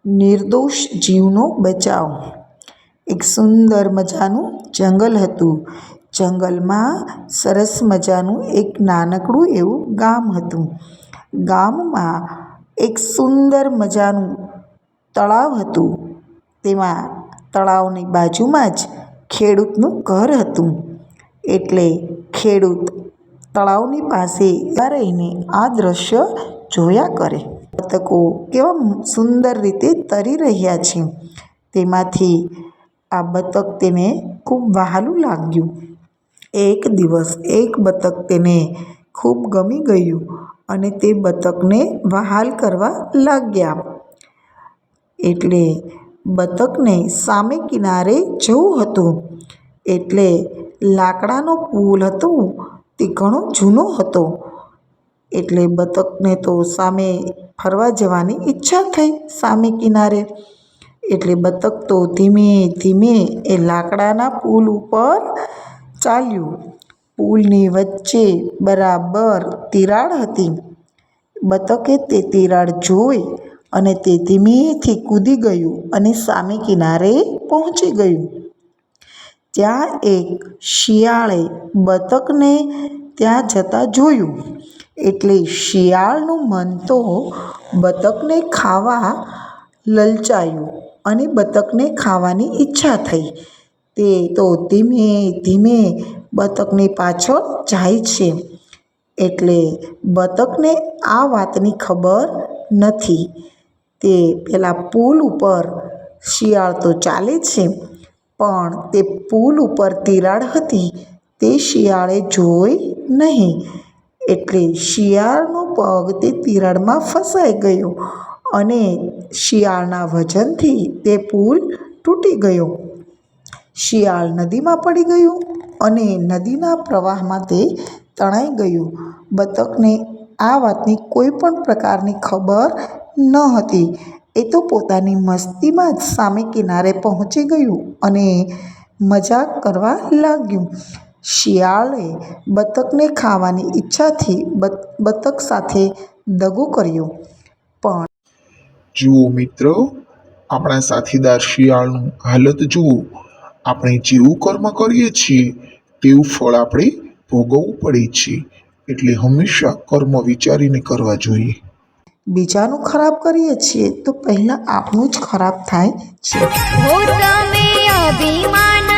નિર્દોષ જીવનો બચાવ। એક સુંદર મજાનું જંગલ હતું। જંગલમાં સરસ મજાનું એક નાનકડું એવું ગામ હતું। ગામમાં એક સુંદર મજાનું તળાવ હતું। તેમાં તળાવની બાજુમાં જ ખેડૂતનું ઘર હતું। એટલે ખેડૂત તળાવની પાસે ઊભા રહીને આ દ્રશ્ય જોયા કરે। બતકો કેવા સુંદર રીતે તરી રહ્યા છે, તેમાંથી આ બતક તેને ખૂબ વહાલું લાગ્યું। એક દિવસ એક બતક તેને ખૂબ ગમી ગયું અને તે બતકને વહાલ કરવા લાગ્યા। એટલે બતકને સામે કિનારે જવું હતું। એટલે લાકડાનો પુલ હતો તે ઘણો જૂનો હતો। એટલે બતકને તો સામે ફરવા જવાની ઈચ્છા થઈ સામે કિનારે। એટલે બતક તો ધીમે ધીમે એ લાકડાના પુલ ઉપર ચાલ્યું। પુલની વચ્ચે બરાબર તિરાડ હતી। બતકે તે તિરાડ જોઈ અને તે ધીમેથી કૂદી ગયું અને સામે કિનારે પહોંચી ગયું। ત્યાં એક શિયાળે બતકને ત્યાં જતાં જોયું। એટલે શિયાળનું મન તો બતકને ખાવા લલચાયું અને બતકને ખાવાની ઈચ્છા થઈ। તે તો ધીમે ધીમે બતકની પાછળ જાય છે। એટલે બતકને આ વાતની ખબર નથી। તે પેલા પુલ ઉપર શિયાળ તો ચાલે છે, પણ તે પુલ ઉપર તિરાડ હતી તે શિયાળે જોઈ નહીં। એટલે શિયાળનો પગ તે તિરાડમાં ફસાઈ ગયો અને શિયાળના વજનથી તે પુલ તૂટી ગયો। શિયાળ નદીમાં પડી ગયું અને નદીના પ્રવાહમાં તે તણાઈ ગયું। બતકને આ વાતની કોઈ પણ પ્રકારની ખબર ન હતી। એ તો પોતાની મસ્તીમાં જ સામે કિનારે પહોંચી ગયું અને મજાક કરવા લાગ્યું। શિયાળે બતકને ખાવાની ઈચ્છાથી બતક સાથે દગો કર્યો। પણ જુઓ મિત્રો, આપણા સાથીદાર શિયાળનું હાલત જુઓ। આપણે જેવું કર્મ કરીએ છીએ તેવું ફળ આપણે ભોગવવું પડે છે। એટલે હંમેશા કર્મ વિચારીને કરવા જોઈએ। બીજાનું ખરાબ કરીએ છીએ તો પહેલાં આપણું જ ખરાબ થાય છે। हो तमे अभिमान